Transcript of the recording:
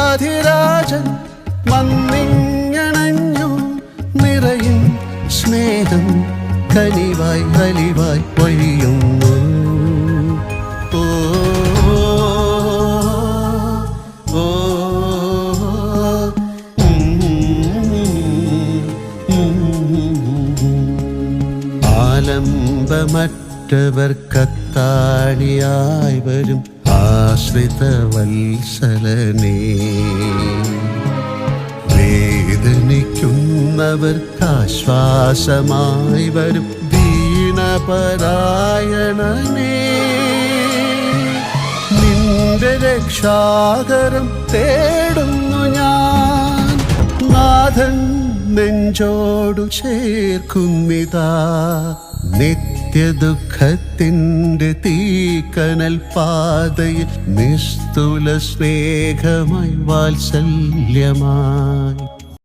ആധിരാജൻ വന്നിങ്ങണഞ്ഞു നിറയും സ്നേഹം കനിവായി കലിവായി പൊഴിയുന്നു. ഓ ഓ ആലംബമറ്റവർ കത്താണിയായി വരും ആശ്രിത വത്സലനേ. വേദനിക്കുന്നവർക്ക് ആശ്വാസമായി വരും ദീനപരായണനേ. നിന്റെ രക്ഷാകരം തേടുന്നു ഞാൻ, നാഥൻ നെഞ്ചോടു ചേർക്കുന്നിതാ. നിത്യദുഃഖത്തിൻ്റെ തീക്കനൽ പാതയിൽ നിസ്തുല സ്നേഹമായി വാത്സല്യമായി